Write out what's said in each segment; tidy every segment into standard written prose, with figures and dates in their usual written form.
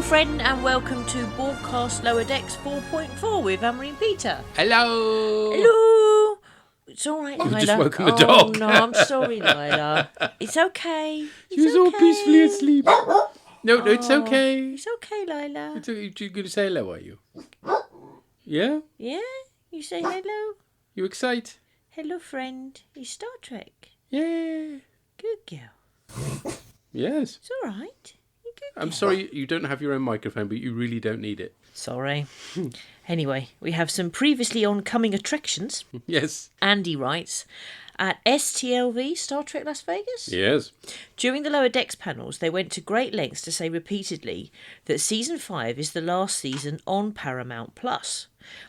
friend, and welcome to Borgcast Lower Decks 4.4 with Amory and Peter. Hello. Hello. It's all right, Lila. You've just woken the dog. Oh, no, I'm sorry, Lila. It's okay. She was all peacefully asleep. No, it's okay. It's okay, Lila. You're going to say hello, are you? Yeah? Yeah? You say hello? You excited? Hello, friend. It's Star Trek. Yeah. Good girl. Yes. It's all right. You're good I'm girl. sorry you don't have your own microphone, but you really don't need it. Sorry. Anyway, we have some previously oncoming attractions. Yes. Andy writes, at STLV, Star Trek Las Vegas? Yes. During the Lower Decks panels, they went to great lengths to say repeatedly that Season 5 is the last season on Paramount+.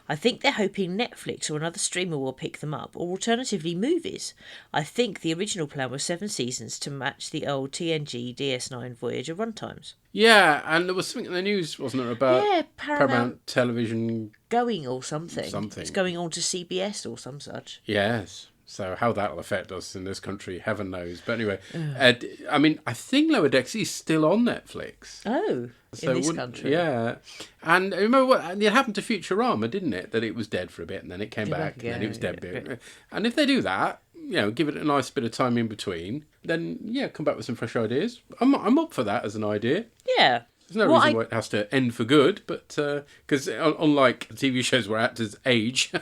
I think they're hoping Netflix or another streamer will pick them up, or alternatively movies. I think the original plan was 7 seasons to match the old TNG DS9 Voyager runtimes. Yeah, and there was something in the news, wasn't there, about Paramount Television... Going or something. Something. It's going on to CBS or some such. Yes. So how that'll affect us in this country, heaven knows. But anyway, I mean, I think Lower Decks is still on Netflix. Oh, So in this country. Yeah. And I remember what it happened to Futurama, didn't it? That it was dead for a bit and then it came back and then it was dead a bit. And if they do that, give it a nice bit of time in between, then, come back with some fresh ideas. I'm up for that as an idea. Yeah. There's no reason why it has to end for good, but because unlike TV shows where actors age,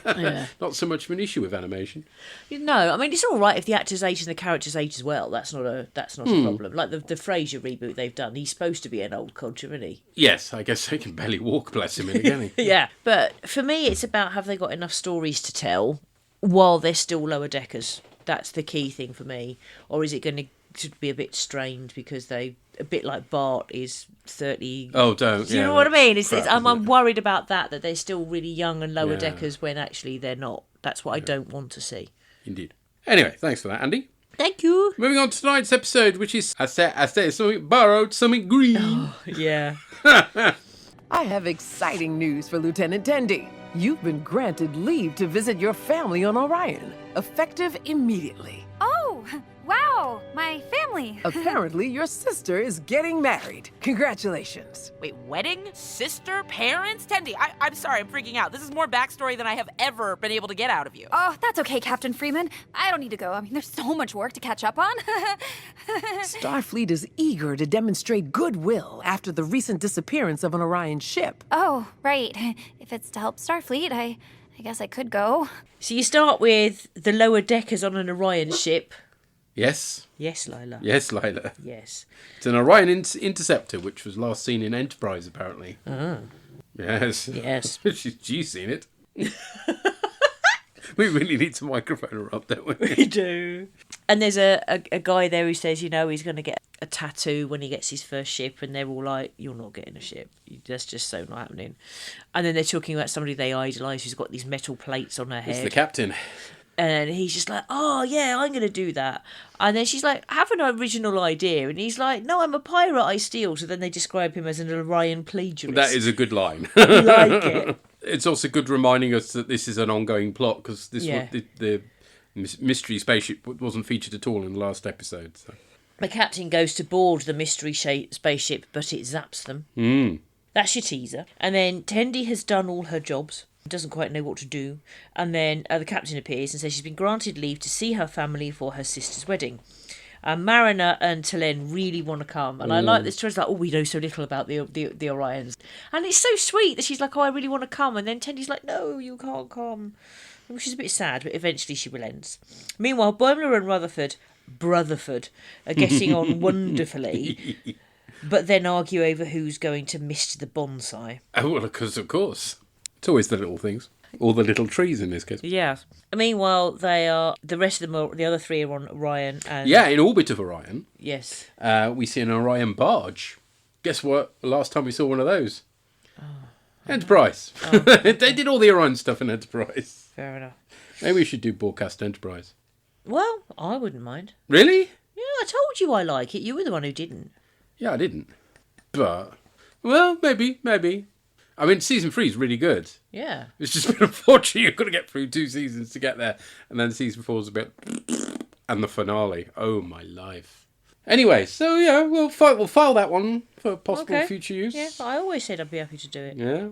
not so much of an issue with animation. No, I mean it's all right if the actors age and the characters age as well. That's not a problem. Like the Frasier reboot they've done, he's supposed to be an old codger, isn't he? Yes, I guess he can barely walk, bless him, again. Yeah, but for me, it's about have they got enough stories to tell while they're still lower deckers. That's the key thing for me. Or is it going to be a bit strained because they, a bit like Bart is 30. Oh, don't. Do you know what I mean? I'm worried about that they're still really young and lower deckers when actually they're not. That's what I don't want to see. Indeed. Anyway, thanks for that, Andy. Thank you. Moving on to tonight's episode, which is I say something borrowed, something green. Oh, yeah. I have exciting news for Lieutenant Tendi. You've been granted leave to visit your family on Orion, effective immediately. Oh, wow, my family. Apparently, your sister is getting married. Congratulations. Wait, wedding? Sister? Parents? Tendi, I'm sorry, I'm freaking out. This is more backstory than I have ever been able to get out of you. Oh, that's okay, Captain Freeman. I don't need to go. I mean, there's so much work to catch up on. Starfleet is eager to demonstrate goodwill after the recent disappearance of an Orion ship. Oh, right. If it's to help Starfleet, I guess I could go. So you start with the lower deckers on an Orion ship. Yes. Yes, Lila. Yes, Lila. Yes. It's an Orion Interceptor, which was last seen in Enterprise, apparently. Ah. Yes. Yes. She's seen it. We really need to microphone her up, don't we? We do. And there's a guy there who says, he's going to get a tattoo when he gets his first ship, and they're all like, you're not getting a ship. That's just so not happening. And then they're talking about somebody they idolise who's got these metal plates on her head. It's the captain. And he's just like, oh, yeah, I'm going to do that. And then she's like, have an original idea. And he's like, no, I'm a pirate, I steal. So then they describe him as an Orion plagiarist. That is a good line. You like it. It's also good reminding us that this is an ongoing plot, because this was the mystery spaceship wasn't featured at all in the last episode. So. The captain goes to board the mystery spaceship, but it zaps them. That's your teaser. And then Tendi has done all her jobs. Doesn't quite know what to do, and then the captain appears and says she's been granted leave to see her family for her sister's wedding. Mariner and Telen really want to come, and I like this choice. Like, we know so little about the Orions, and it's so sweet that she's like, I really want to come, and then Tendi's like, no, you can't come. Which is a bit sad, but eventually she relents. Meanwhile, Boimler and Rutherford are getting on wonderfully, but then argue over who's going to mist the bonsai. Oh, well, because of course. It's always the little things. All the little trees in this case. Yeah. Meanwhile, the rest of them are, the other three are on Orion. And in orbit of Orion. Yes. We see an Orion barge. Guess what? The last time we saw one of those? Enterprise. They did all the Orion stuff in Enterprise. Fair enough. Maybe we should do Borgcast Enterprise. Well, I wouldn't mind. Really? Yeah, I told you I like it. You were the one who didn't. Yeah, I didn't. But, well, maybe. I mean, season 3 is really good. Yeah. It's just been unfortunate you've got to get through 2 seasons to get there. And then season 4 is a bit... And the finale. Oh, my life. Anyway, so yeah, we'll file that one for possible Okay. future use. Yeah, I always said I'd be happy to do it. Yeah.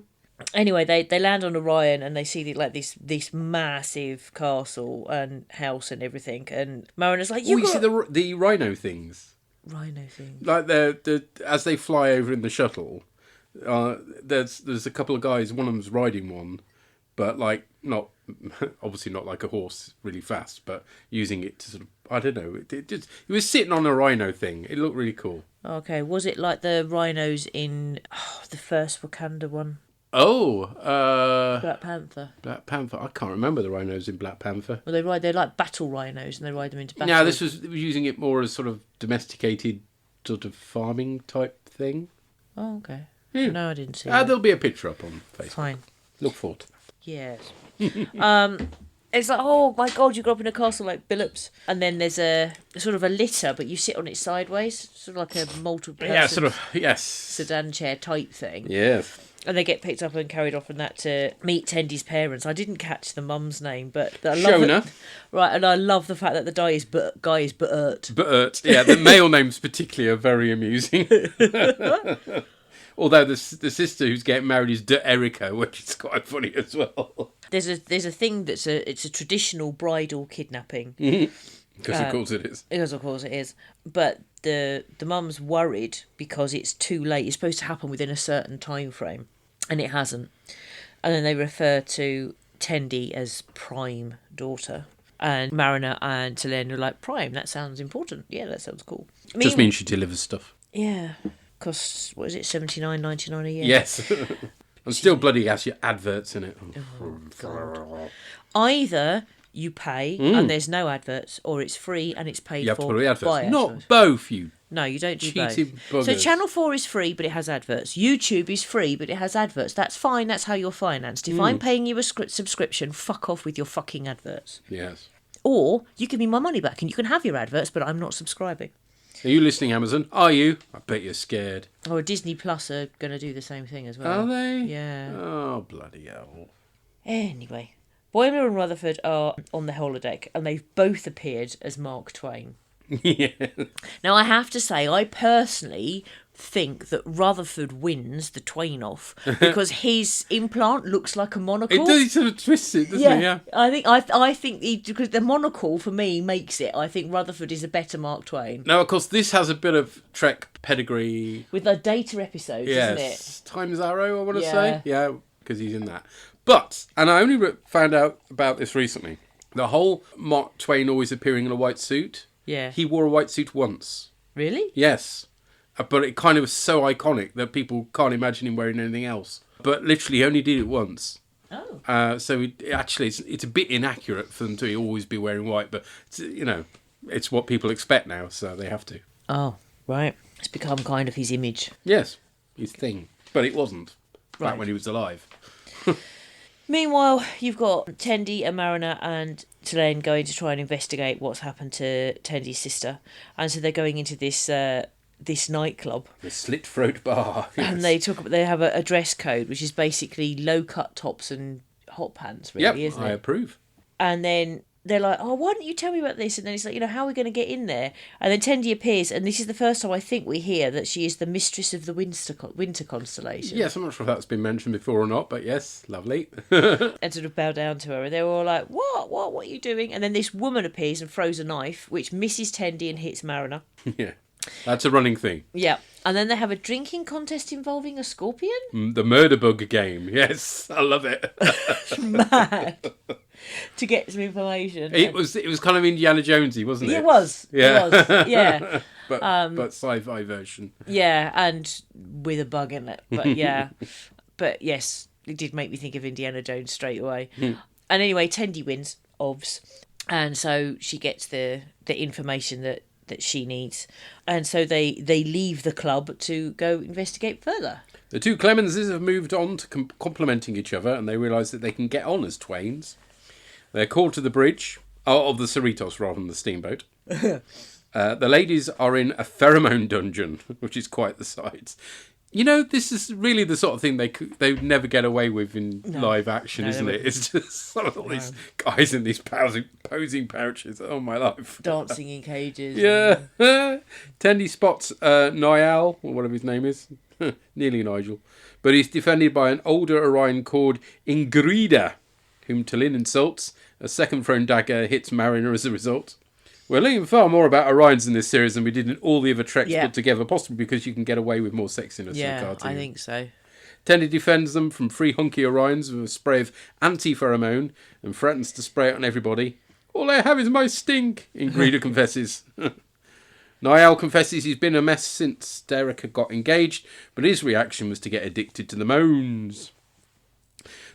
Anyway, they land on Orion and they see this massive castle and house and everything. And Marina's like, You see the rhino things, rhino thing. like the as they fly over in the shuttle. There's a couple of guys. One of them's riding one, but like not obviously not like a horse really fast, but using it to sort of, I don't know. It was sitting on a rhino thing. It looked really cool. Okay, was it like the rhinos in the first Wakanda one? Oh, Black Panther. Black Panther. I can't remember the rhinos in Black Panther. Well, they're like battle rhinos and they ride them into battle. No, this was using it more as sort of domesticated, sort of farming type thing. Oh, okay. Yeah. No, I didn't see that. There'll be a picture up on Facebook. Fine. Look forward to that. Yes. It's like, oh my god, you grew up in a castle like Billups. And then there's a sort of a litter, but you sit on it sideways. Sort of like a multiple person Yeah, sort of, yes. sedan chair type thing. Yes. And they get picked up and carried off and that to meet Tendi's parents. I didn't catch the mum's name, but I love Shona. Right, and I love the fact that the guy is Bert. Bert. Yeah, the male names particularly are very amusing. Although the sister who's getting married is De Erica, which is quite funny as well. There's a thing it's a traditional bridal kidnapping. Because of course it is. Because of course it is. But the mum's worried because it's too late. It's supposed to happen within a certain time frame, and it hasn't. And then they refer to Tendi as prime daughter. And Mariner and Selene are like, prime, that sounds important. Yeah, that sounds cool. Just means she delivers stuff. Yeah. Costs, what is it, $79.99 a year? Yes. And still bloody has your adverts in it. Oh, God. Either you pay and there's no adverts, or it's free and it's paid You have for to put the adverts. by Not adverts. both, you. No, you don't do cheating both. So buggers. Channel 4 is free, but it has adverts. YouTube is free, but it has adverts. That's fine. That's how you're financed. If I'm paying you a subscription, fuck off with your fucking adverts. Yes. Or you give me my money back and you can have your adverts, but I'm not subscribing. Are you listening, Amazon? Are you? I bet you're scared. Or Disney Plus are going to do the same thing as well. Are they? Yeah. Oh, bloody hell. Anyway, Boimler and Rutherford are on the holodeck, and they've both appeared as Mark Twain. Yeah. Now, I have to say, I personally think that Rutherford wins the Twain off because his implant looks like a monocle. It does, he sort of twists it, doesn't it? Yeah. I think because the monocle for me makes it. I think Rutherford is a better Mark Twain Now, of course, this has a bit of Trek pedigree. with the Data episodes, isn't it? Yes. Times Arrow, I want to Yeah. say. Yeah, because he's in that. But, and I only found out about this recently, the whole Mark Twain always appearing in a white suit. Yeah. He wore a white suit once. Really? Yes. But it kind of was so iconic that people can't imagine him wearing anything else. But literally he only did it once. Oh. So it's a bit inaccurate for them to always be wearing white, but it's what people expect now, so they have to. Oh, right. It's become kind of his image. Yes, his thing. But it wasn't back Right. when he was alive. Meanwhile, you've got Tendi and Mariner and Selene going to try and investigate what's happened to Tendi's sister. And so they're going into this nightclub. The slit throat bar. And they have a dress code, which is basically low-cut tops and hot pants, really, isn't I it? approve. And then they're like, oh, why don't you tell me about this? And then it's like, how are we going to get in there? And then Tendi appears, and this is the first time I think we hear that she is the mistress of the winter constellation. Yes, I'm not sure if that's been mentioned before or not, but yes, lovely. And sort of bow down to her. And they're all like, what are you doing? And then this woman appears and throws a knife, which misses Tendi and hits Mariner. Yeah, that's a running thing. Yeah. And then they have a drinking contest involving a scorpion? The murder bug game. Yes, I love it. Mad. To get some information. It was kind of Indiana Jonesy, wasn't it? It was. Yeah. It was. Yeah. but sci-fi version. Yeah, and with a bug in it. But yeah. But yes, it did make me think of Indiana Jones straight away. And anyway, Tendi wins, obvs. And so she gets the information that she needs. And so they leave the club to go investigate further. The two Clemenses have moved on to complementing each other, and they realise that they can get on as twains. They're called to the bridge, of the Cerritos rather than the steamboat. The ladies are in a pheromone dungeon, which is quite the sight. You know, this is really the sort of thing they would never get away with in live action, isn't it? It's just sort of all these guys in these posing pouches. Oh, my life. Dancing in cages. Yeah. Tendi spots Niall, or whatever his name is. Nearly Nigel. But he's defended by an older Orion called Ingrida, whom Tallinn insults. A second thrown dagger hits Mariner as a result. We're learning far more about Orions in this series than we did in all the other Treks put together, possibly because you can get away with more sexiness in the cartoon. I think so. Tendi defends them from 3 hunky Orions with a spray of anti-pheromone and threatens to spray it on everybody. All I have is my stink, Ingrida confesses. Niall confesses he's been a mess since Derek got engaged, but his reaction was to get addicted to the moans.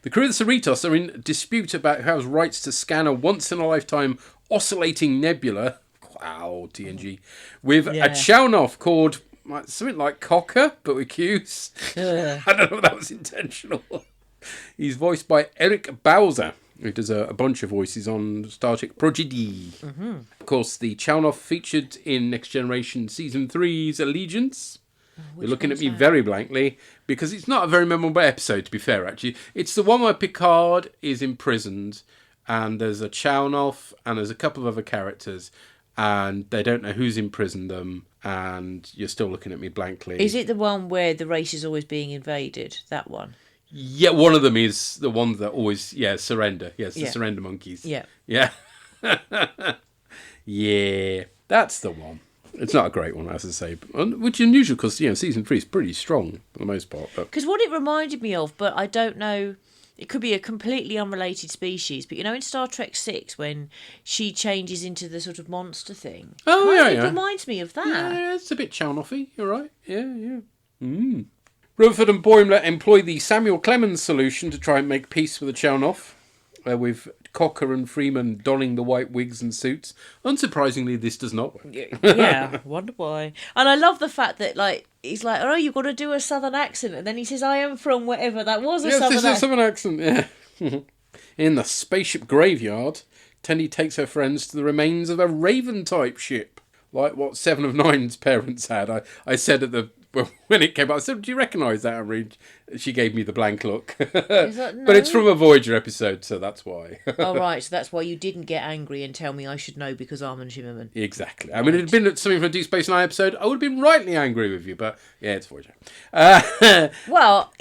The crew of the Cerritos are in dispute about who has rights to scan a once-in-a-lifetime oscillating nebula, wow, TNG, with a Chaunoff called something like Cocker, but with Q's. I don't know if that was intentional. He's voiced by Eric Bowser, who does a bunch of voices on Star Trek Prodigy. Mm-hmm. Of course, the Chaunoff featured in Next Generation Season 3's Allegiance. You're looking at me very blankly, because it's not a very memorable episode, to be fair, actually. It's the one where Picard is imprisoned, and there's a Chaunoff, and there's a couple of other characters, and they don't know who's imprisoned them, and you're still looking at me blankly. Is it the one where the race is always being invaded? That one? Yeah, one of them is the one that always, surrender. Yes, the surrender monkeys. Yeah. Yeah. Yeah, that's the one. It's not a great one, as I say, which is unusual because, Season 3 is pretty strong for the most part. Because what it reminded me of, but I don't know, it could be a completely unrelated species, but in Star Trek 6, when she changes into the sort of monster thing. Oh, It reminds me of that. Yeah, it's a bit Chaunoffy, you're right. Yeah. Rutherford and Boimler employ the Samuel Clemens solution to try and make peace with the Chaunoff, with Cocker and Freeman donning the white wigs and suits. Unsurprisingly, this does not work. Yeah, wonder why. And I love the fact that, he's like, oh, you've got to do a southern accent. And then he says, I am from whatever. That was a southern accent. Yes, this is a southern accent, yeah. In the spaceship graveyard, Tendi takes her friends to the remains of a Raven-type ship, like what Seven of Nine's parents had. I said when it came out, I said, do you recognise that, Reed? She gave me the blank look. Is that, no? But it's from a Voyager episode, so that's why. Oh, right, so that's why you didn't get angry and tell me I should know because Armin Shimmerman. Exactly. I mean, if it had been something from a Deep Space Nine episode, I would have been rightly angry with you, but yeah, it's Voyager. Well,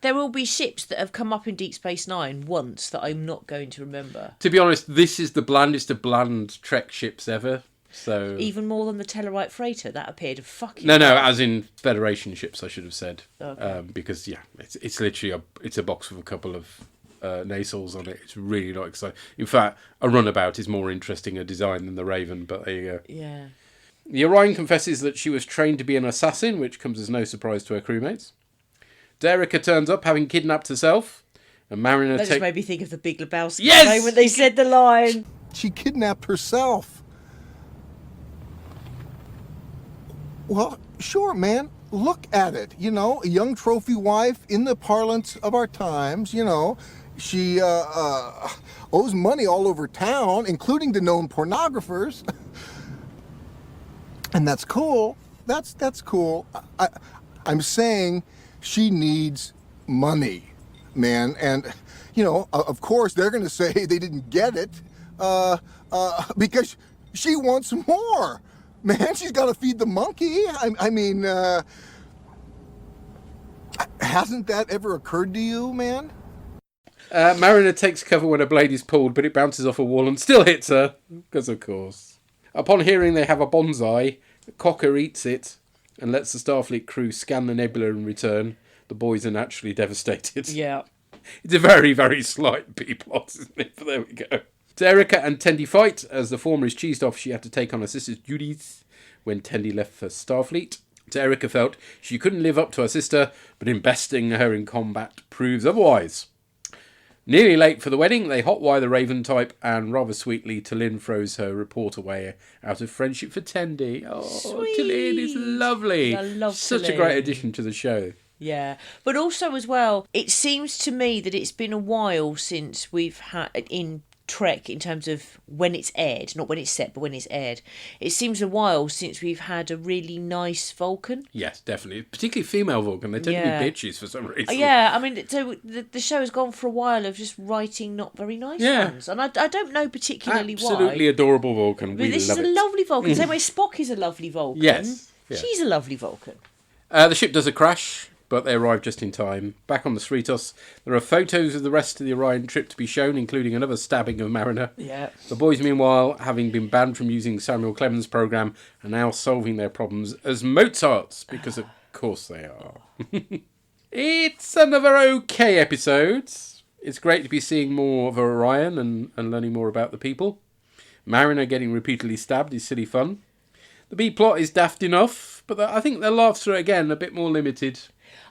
there will be ships that have come up in Deep Space Nine once that I'm not going to remember. To be honest, this is the blandest of bland Trek ships ever. So even more than the Tellarite freighter that appeared fucking. No, as in Federation ships, I should have said. Okay. Because it's literally it's a box with a couple of nacelles on it. It's really not exciting. In fact, a runabout is more interesting a design than the Raven. But there you go. Yeah. The Orion confesses that she was trained to be an assassin, which comes as no surprise to her crewmates. Derricka turns up having kidnapped herself, and Mariner That just made me think of the Big Lebowski. Yes! When they said the line. She kidnapped herself. Well, sure, man. Look at it. A young trophy wife in the parlance of our times, She owes money all over town, including to known pornographers. And that's cool. That's cool. I'm saying she needs money, man. And, of course, they're going to say they didn't get it because she wants more. Man, she's got to feed the monkey. I mean, hasn't that ever occurred to you, man? Mariner takes cover when a blade is pulled, but it bounces off a wall and still hits her, because of course. Upon hearing they have a bonsai, Cocker eats it and lets the Starfleet crew scan the nebula in return. The boys are naturally devastated. Yeah. It's a very, very slight B-plot, isn't it? But there we go. Derricka and Tendi fight. As the former is cheesed off, she had to take on her sister's duties when Tendi left for Starfleet. Derricka felt she couldn't live up to her sister, but investing her in combat proves otherwise. Nearly late for the wedding, they hotwire the Raven type, and rather sweetly, Tallinn throws her report away out of friendship for Tendi. Oh, sweet. Tallinn is lovely. I love Such Tallinn. a great addition to the show. Yeah, but also as well, it seems to me that it's been a while since we've had in Trek in terms of when it's aired, not when it's set, but when it's aired. It seems a while since we've had a really nice Vulcan. Yes, definitely. Particularly female Vulcan. They tend to be bitches for some reason. Yeah, I mean, so the show has gone for a while of just writing not very nice ones. And I don't know particularly why. Absolutely adorable Vulcan. But this is a lovely Vulcan. Same way Spock is a lovely Vulcan. Yes. She's a lovely Vulcan. The ship does a crash, but they arrive just in time. Back on the Cerritos, there are photos of the rest of the Orion trip to be shown, including another stabbing of Mariner. Yeah. The boys, meanwhile, having been banned from using Samuel Clemens' program, are now solving their problems as Mozarts, because of course they are. It's another okay episode. It's great to be seeing more of Orion and learning more about the people. Mariner getting repeatedly stabbed is silly fun. The B-plot is daft enough, but I think the laughs are, again, a bit more limited.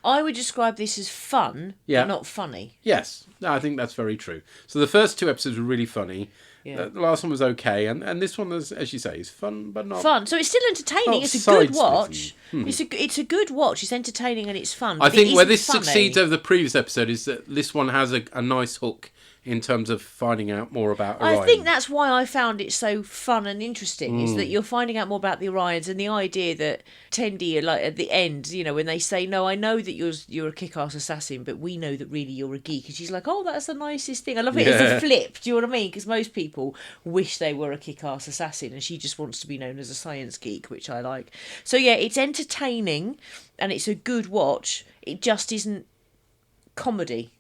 I would describe this as fun, but not funny. Yes, I think that's very true. So the first 2 episodes were really funny. Yeah. The last one was okay, and this one, is, as you say, is fun, but not... Fun. So it's still entertaining. It's a good watch. It's a good watch. It's entertaining and it's fun. I think where this succeeds over the previous episode is that this one has a nice hook in terms of finding out more about Orion. I think that's why I found it so fun and interesting, is that you're finding out more about the Orions, and the idea that Tendi, like at the end, you know, when they say, no, I know that you're a kick-ass assassin, but we know that really you're a geek. And she's like, oh, that's the nicest thing. I love it as a flip. Do you know what I mean? Because most people wish they were a kick-ass assassin, and she just wants to be known as a science geek, which I like. So yeah, it's entertaining and it's a good watch. It just isn't comedy.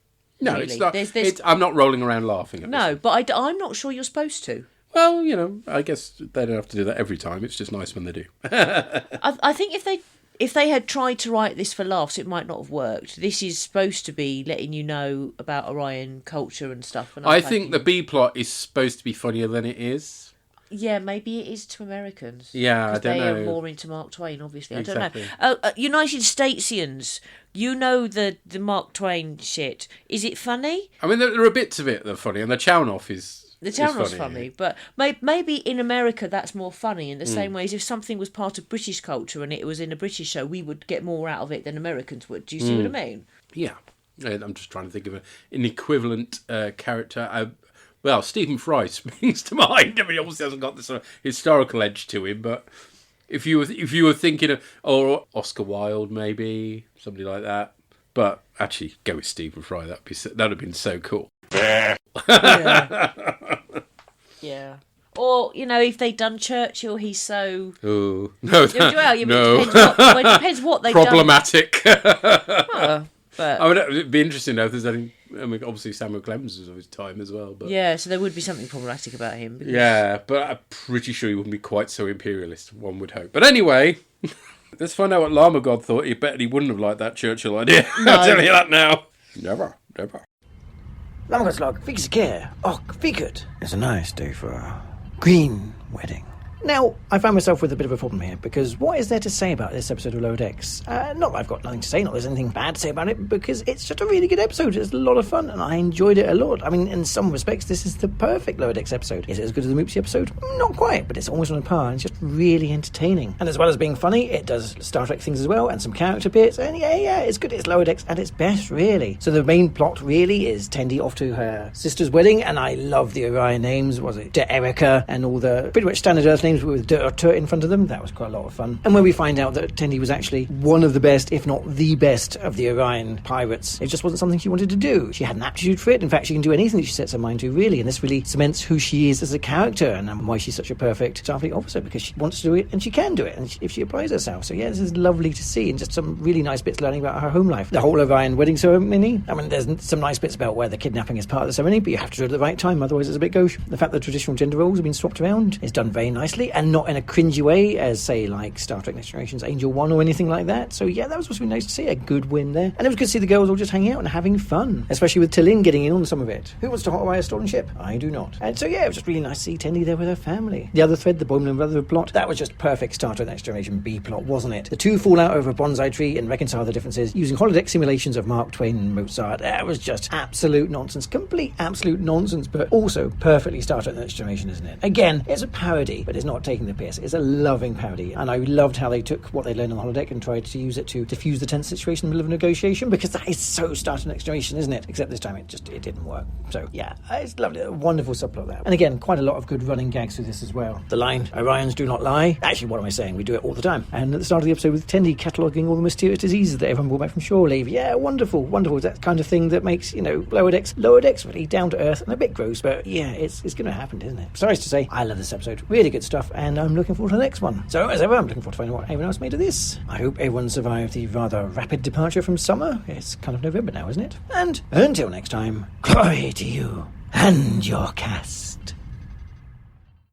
No, really. It's not. I'm not rolling around laughing at No, but I'm not sure you're supposed to. Well, you know, I guess they don't have to do that every time. It's just nice when they do. I think if they had tried to write this for laughs, it might not have worked. This is supposed to be letting you know about Orion culture and stuff. And I think the B-plot is supposed to be funnier than it is. Yeah, maybe it is to Americans. Yeah, I don't know. They are more into Mark Twain, obviously. Exactly. I don't know. United Statesians, you know the Mark Twain shit. Is it funny? I mean, there are bits of it that are funny, and the Chown-off is The Chown-off's funny, but maybe in America that's more funny in the same way as if something was part of British culture and it was in a British show, we would get more out of it than Americans would. Do you see what I mean? Yeah. I'm just trying to think of an equivalent character. Well, Stephen Fry springs to mind. I mean, he obviously hasn't got this sort of historical edge to him, but if you were thinking of, or Oscar Wilde, maybe somebody like that, but actually go with Stephen Fry. That'd have been so cool. Yeah. Or, you know, if they'd done Churchill, he's so... Oh, no. It depends what they've problematic. done. But I mean, it'd be interesting though if there's any... I mean, obviously Samuel Clemens was of his time as well. But yeah, so there would be something problematic about him. Because... Yeah, but I'm pretty sure he wouldn't be quite so imperialist, one would hope. But anyway, let's find out what Llama God thought. He bet he wouldn't have liked that Churchill idea. No. I'll tell you that now. Never. Llama God's log, wie geht's dir? Oh, wie good. It's a nice day for a green wedding. Now, I find myself with a bit of a problem here, because what is there to say about this episode of Lower Decks? Not that I've got nothing to say, not that there's anything bad to say about it, because it's just a really good episode. It's a lot of fun, and I enjoyed it a lot. I mean, in some respects, this is the perfect Lower Decks episode. Is it as good as the Moopsy episode? Not quite, but it's almost on a par, and it's just really entertaining. And as well as being funny, it does Star Trek things as well, and some character bits, and yeah, it's good. It's Lower Decks at its best, really. So the main plot, really, is Tendi off to her sister's wedding, and I love the Orion names. Was it De Erica, and all the pretty much standard Earth names with De in front of them. That was quite a lot of fun. And when we find out that Tendi was actually one of the best, if not the best, of the Orion pirates, it just wasn't something she wanted to do. She had an aptitude for it. In fact, she can do anything that she sets her mind to, really. And this really cements who she is as a character and why she's such a perfect Starfleet officer, because she wants to do it and she can do it, and if she applies herself. So yeah, this is lovely to see, and just some really nice bits learning about her home life. The whole Orion wedding ceremony. I mean, there's some nice bits about where the kidnapping is part of the ceremony, but you have to do it at the right time, otherwise it's a bit gauche. The fact that traditional gender roles have been swapped around is done very nicely, and not in a cringy way as, say, like Star Trek Next Generation's Angel 1 or anything like that. So yeah, that was supposed to be nice to see. A good win there. And it was good to see the girls all just hanging out and having fun, especially with T'Lyn getting in on some of it. Who wants to hotwire a stolen ship? I do not. And so yeah, it was just really nice to see Tendi there with her family. The other thread, the Boimler Brotherhood plot, that was just perfect Star Trek Next Generation B plot, wasn't it? The two fall out over a bonsai tree and reconcile the differences using holodeck simulations of Mark Twain and Mozart. That was just absolute nonsense. Complete absolute nonsense, but also perfectly Star Trek Next Generation, isn't it? Again, it's a parody, but it's not taking the piss. It's a loving parody, and I loved how they took what they learned on the holodeck and tried to use it to diffuse the tense situation in the middle of a negotiation, because that is so Star Trek Next Generation, isn't it? Except this time it didn't work. So yeah, it's lovely, a wonderful subplot there. And again, quite a lot of good running gags through this as well. The line, Orions do not lie. Actually, what am I saying? We do it all the time. And at the start of the episode with Tendi cataloguing all the mysterious diseases that everyone brought back from shore leave. Yeah, wonderful. It's that kind of thing that makes, Lower Decks really down to earth and a bit gross, but yeah, it's going to happen, isn't it? Sorry to say, I love this episode. Really good stuff, and I'm looking forward to the next one. So, as ever, I'm looking forward to finding what everyone else made of this. I hope everyone survived the rather rapid departure from summer. It's kind of November now, isn't it? And until next time, glory to you and your cast.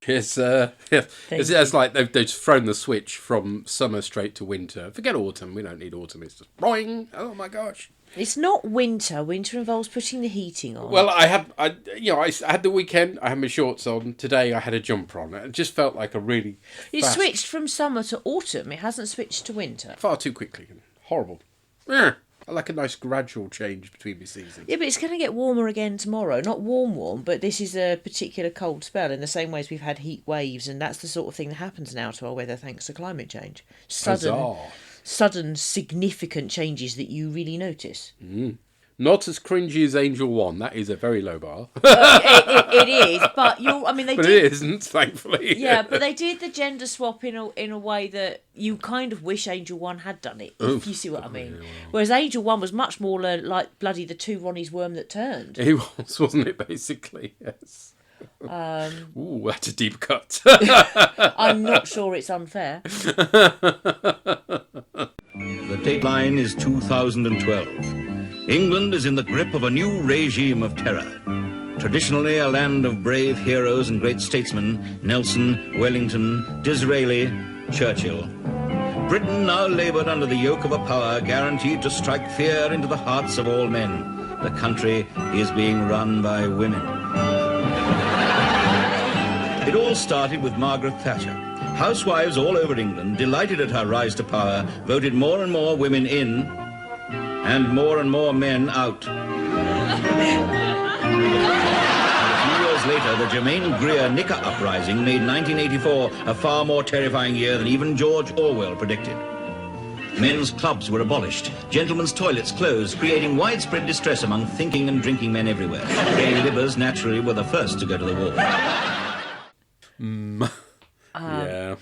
It's like they've just thrown the switch from summer straight to winter. Forget autumn. We don't need autumn. It's just boing. Oh my gosh. It's not winter. Winter involves putting the heating on. Well, I had the weekend. I had my shorts on. Today I had a jumper on. It just felt like a really. It switched from summer to autumn. It hasn't switched to winter. Far too quickly. Horrible. I like a nice gradual change between the seasons. Yeah, but it's going to get warmer again tomorrow. Not warm, but this is a particular cold spell in the same way as we've had heat waves, and that's the sort of thing that happens now to our weather thanks to climate change. Sudden, significant changes that you really notice. Not as cringy as Angel 1. That is a very low bar. It is, but But it isn't, thankfully. Yeah, but they did the gender swap in a way that you kind of wish Angel 1 had done it, if you see what I mean. Yeah, well. Whereas Angel 1 was much more like bloody the two Ronnie's worm that turned. He was, wasn't it, basically? Yes. Ooh, that's a deep cut. I'm not sure it's unfair. The dateline is 2012. England is in the grip of a new regime of terror. Traditionally a land of brave heroes and great statesmen, Nelson, Wellington, Disraeli, Churchill. Britain now laboured under the yoke of a power guaranteed to strike fear into the hearts of all men. The country is being run by women. It all started with Margaret Thatcher. Housewives all over England, delighted at her rise to power, voted more and more women in and more men out. A few years later, the Germaine Greer Knicker uprising made 1984 a far more terrifying year than even George Orwell predicted. Men's clubs were abolished, gentlemen's toilets closed, creating widespread distress among thinking and drinking men everywhere. Gay libbers naturally were the first to go to the wall. Yeah.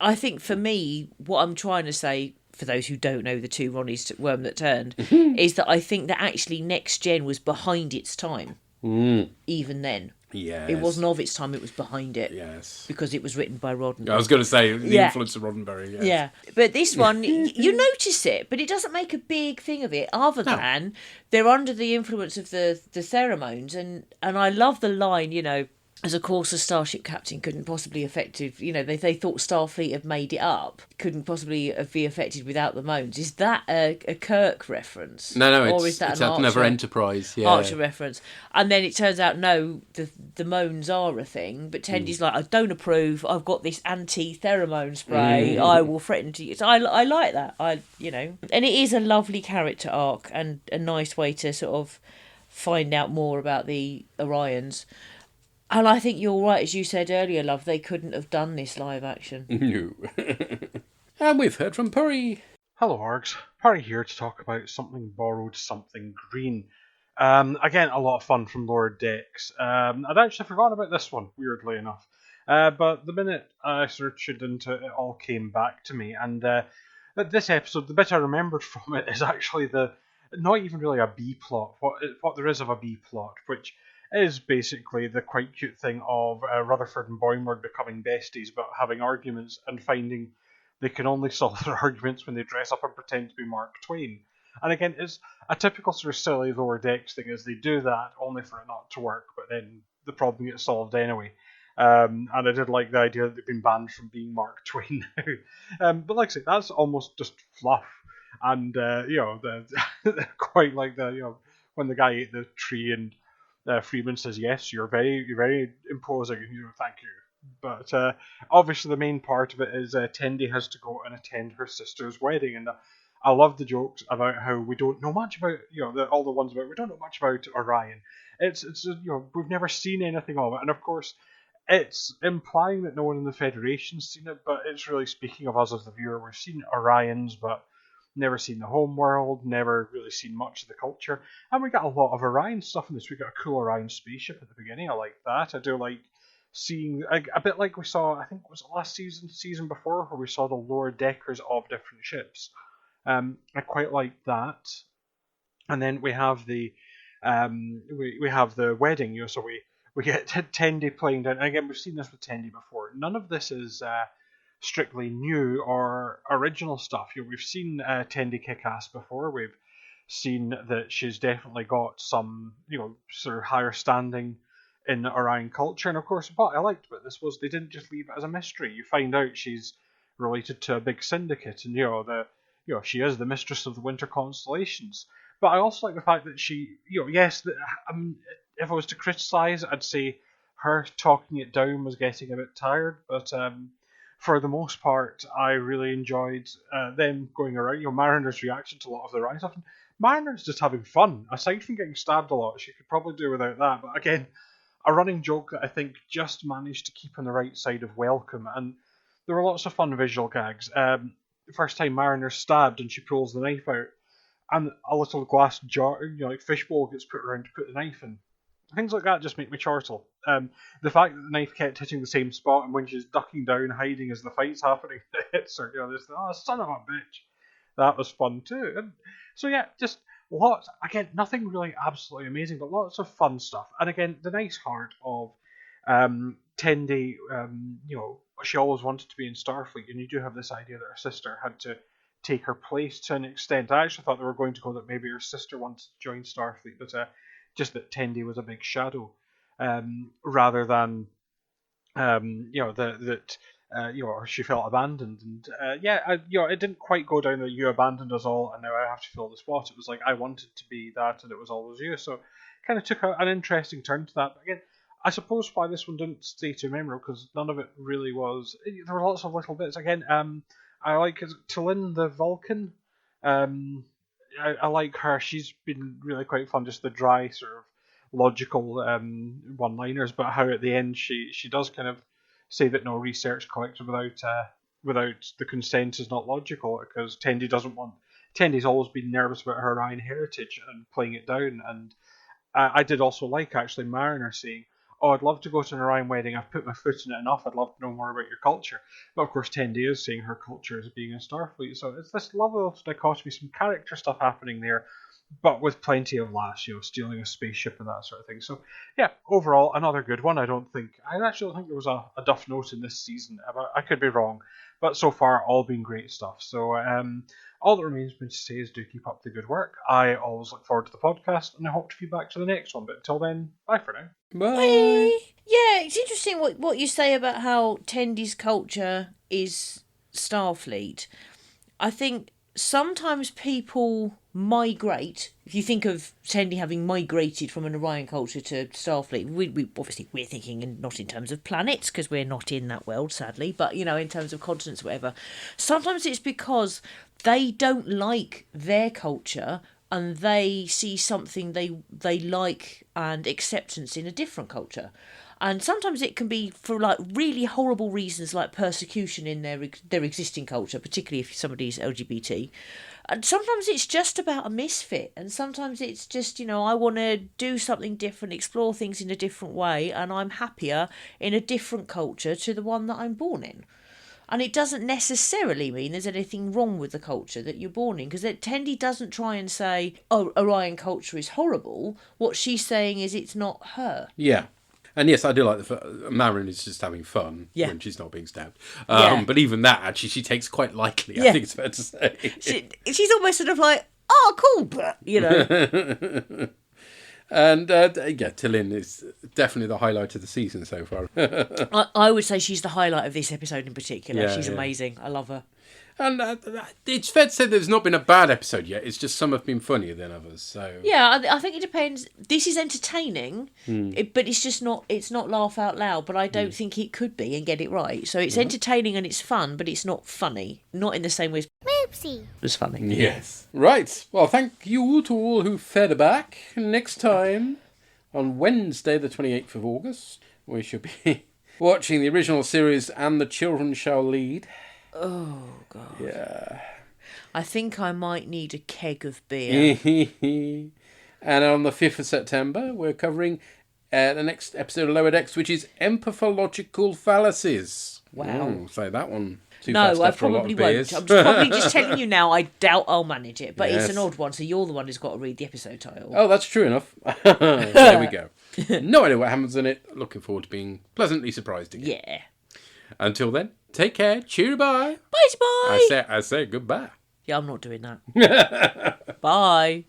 I think for me, what I'm trying to say, for those who don't know the two Ronnies worm that turned, is that I think that actually Next Gen was behind its time. Even then. Yes. It wasn't of its time, it was behind it. Yes. Because it was written by Roddenberry. I was going to say, the influence of Roddenberry, yes. Yeah. But this one, you notice it, but it doesn't make a big thing of it, other than they're under the influence of the pheromones, and I love the line, as of course a starship captain couldn't possibly effective, they thought Starfleet had made it up, couldn't possibly be affected without the moans. Is that a Kirk reference? No, or is that it's an Never Enterprise. Yeah. Archer reference? And then it turns out, no, the moans are a thing, but Tendy's like, I don't approve, I've got this anti-pheromone spray, I will threaten to use. I like that, and it is a lovely character arc and a nice way to sort of find out more about the Orions. And I think you're right, as you said earlier, love, they couldn't have done this live action. No. And we've heard from Puri. Hello, Args. Puri here to talk about Something Borrowed, Something Green. Again, a lot of fun from Lower Decks. I'd actually forgotten about this one, weirdly enough. But the minute I sort of tuned into it, it all came back to me. And this episode, the bit I remembered from it is actually not even really a B-plot, what there is of a B-plot, which is basically the quite cute thing of Rutherford and Boimler becoming besties but having arguments and finding they can only solve their arguments when they dress up and pretend to be Mark Twain. And again, it's a typical sort of silly Lower Decks thing, is they do that only for it not to work, but then the problem gets solved anyway. And I did like the idea that they've been banned from being Mark Twain now. But like I say, that's almost just fluff. And, quite like when the guy ate the tree and Freeman says, yes, you're very imposing, and thank you. But obviously the main part of it is Tendi has to go and attend her sister's wedding, and I love the jokes about how we don't know much about, all the ones about we don't know much about Orion. It's we've never seen anything of it, and of course it's implying that no one in the Federation's seen it, but it's really speaking of us as the viewer. We've seen Orions, but never seen the home world, never really seen much of the culture. And we got a lot of Orion stuff in this. We got a cool Orion spaceship at the beginning. I like that. I do like seeing, a bit like we saw, I think it was last season before, where we saw the lower deckers of different ships. I quite like that. And then we have the we have the wedding, so we get Tendi playing down. And again, we've seen this with Tendi before. None of this is strictly new or original stuff. We've seen Tendi kick ass before. We've seen that she's definitely got some, sort of higher standing in Orion culture. And of course, what I liked about this was they didn't just leave it as a mystery. You find out she's related to a big syndicate, and she is the mistress of the winter constellations. But I also like the fact that she, yes, if I was to criticise, I'd say her talking it down was getting a bit tired. But for the most part, I really enjoyed them going around. Mariner's reaction to a lot of the Orion stuff. Mariner's just having fun. Aside from getting stabbed a lot, she could probably do without that. But again, a running joke that I think just managed to keep on the right side of welcome. And there were lots of fun visual gags. The first time Mariner's stabbed and she pulls the knife out, and a little glass jar, like fishbowl, gets put around to put the knife in. Things like that just make me chortle. The fact that the knife kept hitting the same spot, and when she's ducking down, hiding as the fight's happening, it hits her. Son of a bitch. That was fun too. And so yeah, just lots. Again, nothing really absolutely amazing, but lots of fun stuff. And again, the nice heart of Tendi. She always wanted to be in Starfleet, and you do have this idea that her sister had to take her place to an extent. I actually thought they were going to go that maybe her sister wanted to join Starfleet, but just that Tendi was a big shadow, rather than or she felt abandoned. And it didn't quite go down that you abandoned us all and now I have to fill the spot. It was like I wanted to be that and it was always you. So kind of took an interesting turn to that. But again, I suppose why this one didn't stay too memorable, because none of it really was. There were lots of little bits. Again, I like T'Lyn the Vulcan. I like her. She's been really quite fun. Just the dry sort of logical one-liners, but how at the end she does kind of say that no research collected without the consent is not logical, because Tendi doesn't want. Tendi's always been nervous about her Orion heritage and playing it down, and I did also like actually Mariner saying, "Oh, I'd love to go to an Orion wedding. I've put my foot in it enough. I'd love to know more about your culture." But of course, Tendi is saying her culture is being in Starfleet. So it's this level of dichotomy, some character stuff happening there, but with plenty of laughs, stealing a spaceship and that sort of thing. So yeah, overall, another good one. I actually don't think there was a duff note in this season. I could be wrong, but so far, all been great stuff. So all that remains for me to say is do keep up the good work. I always look forward to the podcast, and I hope to be back to the next one. But until then, bye for now. Bye. Yeah, it's interesting what you say about how Tendi's culture is Starfleet. I think sometimes people migrate. If you think of Tendi having migrated from an Orion culture to Starfleet, we obviously we're thinking, and not in terms of planets, because we're not in that world, sadly, but in terms of continents, whatever. Sometimes it's because they don't like their culture and they see something they like and acceptance in a different culture. And sometimes it can be for like really horrible reasons, like persecution in their existing culture, particularly if somebody's LGBT. And sometimes it's just about a misfit, and sometimes it's just, I want to do something different, explore things in a different way, and I'm happier in a different culture to the one that I'm born in. And it doesn't necessarily mean there's anything wrong with the culture that you're born in, because Tendi doesn't try and say, oh, Orion culture is horrible. What she's saying is it's not her. Yeah. And yes, I do like Marin is just having fun when she's not being stabbed. But even that, actually, she takes quite lightly, I think it's fair to say. She's almost sort of like, oh, cool, but, And, T'Lyn is definitely the highlight of the season so far. I would say she's the highlight of this episode in particular. Yeah, she's amazing. I love her. And it's fair to say there's not been a bad episode yet. It's just some have been funnier than others. So yeah, I think it depends. This is entertaining, but it's just not. It's not laugh out loud. But I don't think it could be and get it right. So it's entertaining and it's fun, but it's not funny. Not in the same way as Moopsie was funny. Yes. Right. Well, thank you to all who fed back. Next time, on Wednesday, the 28th of August, we should be watching the original series And the Children Shall Lead. Oh, God. Yeah. I think I might need a keg of beer. And on the 5th of September, we're covering the next episode of Lower Decks, which is Empathalogical Fallacies. Wow. Say that one. Too No, fast I after a lot probably of won't. beers. I'm probably just telling you now, I doubt I'll manage it. But Yes. it's an odd one, so you're the one who's got to read the episode title. Oh, that's true enough. There we go. No idea what happens in it. Looking forward to being pleasantly surprised again. Yeah. Until then, take care. Cheery bye. Bye, bye. I say goodbye. Yeah, I'm not doing that. Bye.